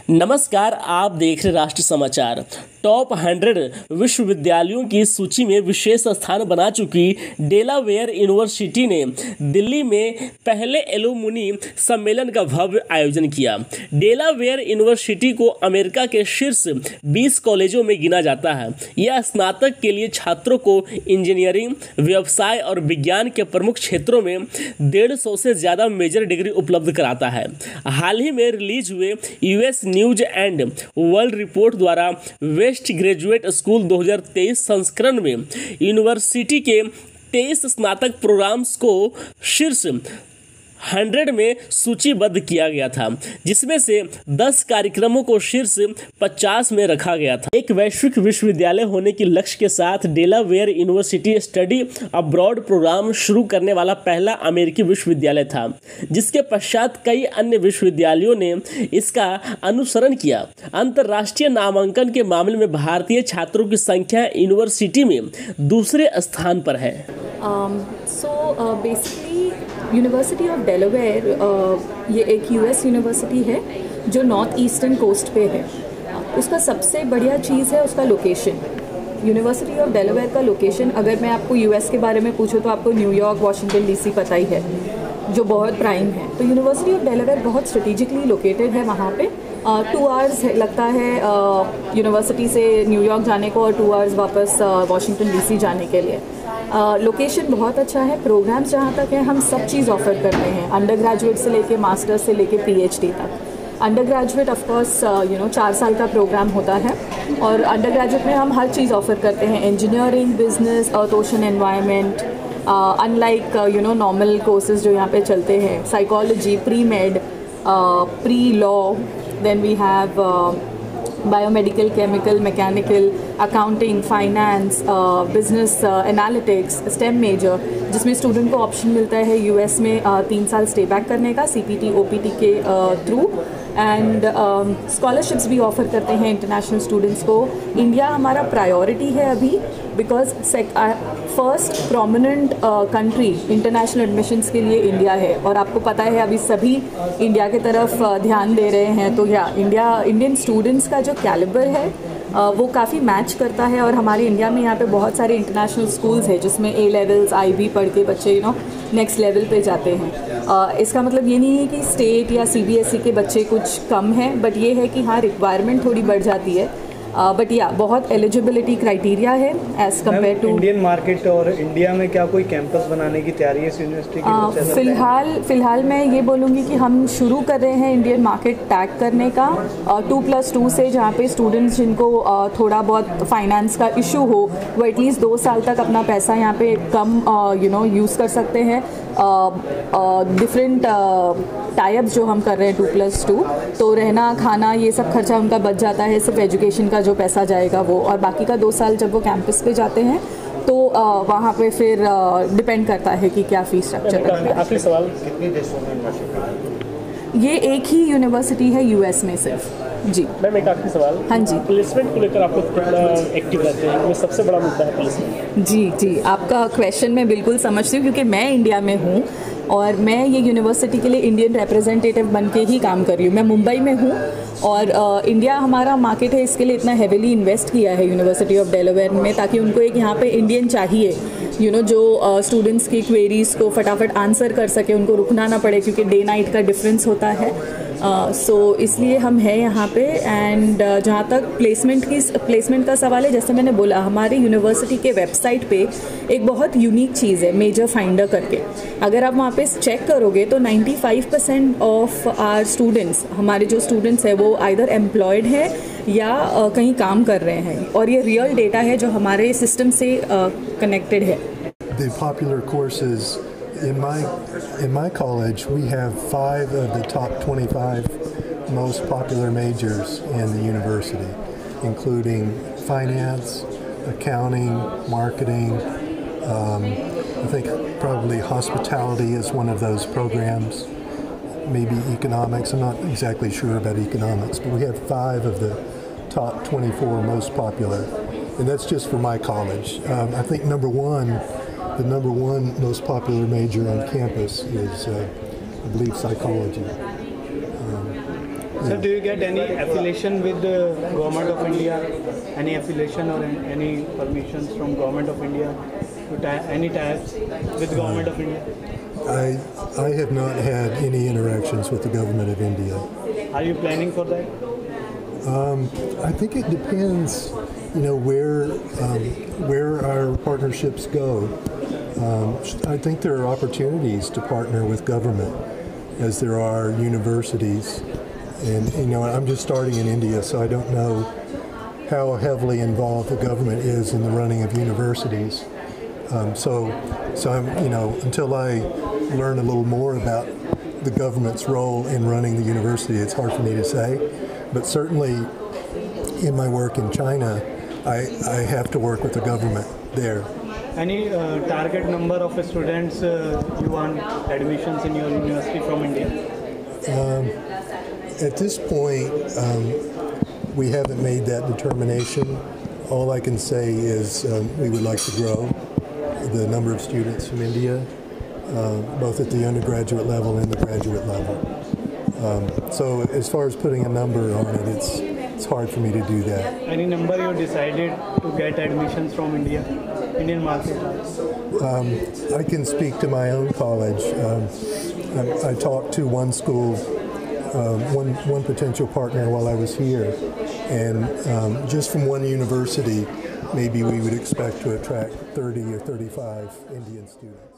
नमस्कार, आप देख रहे राष्ट्र समाचार। टॉप 100 विश्वविद्यालयों की सूची में विशेष स्थान बना चुकी डेलावेयर यूनिवर्सिटी ने दिल्ली में पहले एलुमनी सम्मेलन का भव्य आयोजन किया। डेलावेयर यूनिवर्सिटी को अमेरिका के शीर्ष 20 कॉलेजों में गिना जाता है। यह स्नातक के लिए छात्रों को इंजीनियरिंग, व्यवसाय और विज्ञान के प्रमुख क्षेत्रों में 150 से ज़्यादा मेजर डिग्री उपलब्ध कराता है। हाल ही में रिलीज हुए US news and world report द्वारा वेस्ट ग्रेजुएट स्कूल 2023 संस्करण में यूनिवर्सिटी के 23 स्नातक प्रोग्राम्स को शीर्ष 100 में सूचीबद्ध किया गया था, जिसमें से 10 कार्यक्रमों को शीर्ष 50 में रखा गया था। एक वैश्विक विश्वविद्यालय होने के लक्ष्य के साथ Delaware university study abroad programme शुरू करने वाला पहला अमेरिकी विश्वविद्यालय था, जिसके पश्चात कई अन्य विश्वविद्यालयों ने इसका अनुसरण किया। अंतर्राष्ट्रीय नामांकन के मामले में भारतीय छात्रों की संख्या यूनिवर्सिटी में दूसरे स्थान पर है। बेसिकली यूनिवर्सिटी ऑफ डेलावेयर ये एक यूएस यूनिवर्सिटी है जो नॉर्थ ईस्टर्न कोस्ट पे है। उसका सबसे बढ़िया चीज़ है उसका लोकेशन। यूनिवर्सिटी ऑफ डेलावेयर का लोकेशन, अगर मैं आपको यूएस के बारे में पूछूं तो आपको न्यूयॉर्क, वाशिंगटन डीसी पता ही है, जो बहुत प्राइम है। तो यूनिवर्सिटी ऑफ डेलावेयर बहुत स्ट्रेटिजिकली लोकेटेड है। वहाँ पे 2 आवर्स लगता है यूनिवर्सिटी से न्यूयॉर्क जाने को और 2 आवर्स वापस वाशिंगटन डीसी जाने के लिए। लोकेशन बहुत अच्छा है। प्रोग्राम्स जहाँ तक है हम सब चीज़ ऑफ़र करते हैं, अंडर ग्रेजुएट से लेके मास्टर्स से लेके पीएचडी तक। अंडर ग्रेजुएट ऑफकोर्स 4 साल का प्रोग्राम होता है और अंडर ग्रेजुएट में हम हर चीज़ ऑफ़र करते हैं, engineering, business, earth ocean environment, unlike normal courses जो यहाँ पे चलते हैं, psychology, pre med, pre law, then we have biomedical, chemical, mechanical, accounting, finance, business analytics, STEM major, जिसमें स्टूडेंट को ऑप्शन मिलता है यूएस में 3 साल स्टे बैक करने का सीपीटी ओपीटी के थ्रू, एंड स्कॉलरशिप्स भी ऑफ़र करते हैं इंटरनेशनल स्टूडेंट्स को। इंडिया हमारा प्रायोरिटी है अभी, because first prominent country international admissions के लिए इंडिया है और आपको पता है अभी सभी इंडिया की तरफ ध्यान दे रहे हैं। तो इंडियन स्टूडेंट्स का जो कैलिबर है वो काफ़ी मैच करता है और हमारे इंडिया में यहाँ पे बहुत सारे इंटरनेशनल स्कूल्स हैं जिसमें ए लेवल्स, IB पढ़ के बच्चे नेक्स्ट लेवल पे जाते हैं। इसका मतलब ये नहीं है कि स्टेट या CBSE के बच्चे कुछ कम हैं, बट ये है कि हाँ रिक्वायरमेंट थोड़ी बढ़ जाती है। बट बहुत एलिजिबिलिटी क्राइटेरिया है as compare to Indian market. और इंडिया में क्या कोई कैंपस बनाने की तैयारी है इस यूनिवर्सिटी की? फ़िलहाल मैं ये बोलूँगी कि हम शुरू कर रहे हैं इंडियन मार्केट टैग करने का 2+2 से, जहाँ पे स्टूडेंट्स जिनको थोड़ा बहुत फाइनेंस का इशू हो वो एटलीस्ट 2 साल तक अपना पैसा यहाँ पे कम यूज़ कर सकते हैं। डिफरेंट टाइप्स जो हम कर रहे हैं 2+2, तो रहना खाना ये सब खर्चा उनका बच जाता है, सिर्फ एजुकेशन का जो पैसा जाएगा वो, और बाकी का 2 साल जब वो कैंपस पे जाते हैं तो वहाँ पे फिर डिपेंड करता है कि क्या फीस स्ट्रक्चर है। आखिरी सवाल, कितने देशों में यूनिवर्सिटी? ये एक ही यूनिवर्सिटी है यूएस में सिर्फ। जी मैम, एक आखिरी सवाल। हाँ जी। प्लेसमेंट को लेकर आपको कितना एक्टिव रहते हैं? सबसे बड़ा मुद्दा है प्लेसमेंट। जी, आपका क्वेश्चन मैं बिल्कुल समझती हूँ क्योंकि मैं इंडिया में हूँ और मैं ये यूनिवर्सिटी के लिए इंडियन रिप्रेजेंटेटिव बन के ही काम कर रही हूँ। मैं मुंबई में हूँ और इंडिया हमारा मार्केट है, इसके लिए इतना हेविली इन्वेस्ट किया है यूनिवर्सिटी ऑफ डेलावेयर में, ताकि उनको एक यहाँ पे इंडियन चाहिए जो स्टूडेंट्स की क्वेरीज़ को फटाफट आंसर कर सके, उनको रुकना ना पड़े क्योंकि डे नाइट का डिफरेंस होता है। सो इसलिए हम हैं यहाँ पे। एंड जहाँ तक प्लेसमेंट का सवाल है, जैसे मैंने बोला, हमारे यूनिवर्सिटी के वेबसाइट पे एक बहुत यूनिक चीज़ है, मेजर फाइंडर करके। अगर आप वहाँ पे चेक करोगे तो 95% ऑफ आर स्टूडेंट्स, हमारे जो स्टूडेंट्स हैं वो आइदर एम्प्लॉयड है या कहीं काम कर रहे हैं, और ये रियल डेटा है जो हमारे सिस्टम से कनेक्टेड है। The popular courses in my college, we have 5 of the top 25 most popular majors in the university, including finance, accounting, marketing. I think probably hospitality is one of those programs, maybe economics. I'm not exactly sure about economics, but we have 5 of the top 24 most popular, and that's just for my college. I think the number one most popular major on campus is, I believe, psychology. Sir, do you get any affiliation with the government of India? Any affiliation or any permissions from government of India to any ties with government of India? I have not had any interactions with the government of India. Are you planning for that? I think it depends, where our partnerships go. I think there are opportunities to partner with government, as there are universities. And I'm just starting in India, so I don't know how heavily involved the government is in the running of universities. So I'm, until I learn a little more about the government's role in running the university, it's hard for me to say. But certainly, in my work in China, I have to work with the government there. Any target number of students you want admissions in your university from India? At this point, we haven't made that determination. All I can say is we would like to grow the number of students from India, both at the undergraduate level and the graduate level. So as far as putting a number on it, it's hard for me to do that. Any number you decided to get admissions from Indian market? I can speak to my own college. I talked to one school, one potential partner while I was here, and just from one university, maybe we would expect to attract 30 or 35 Indian students.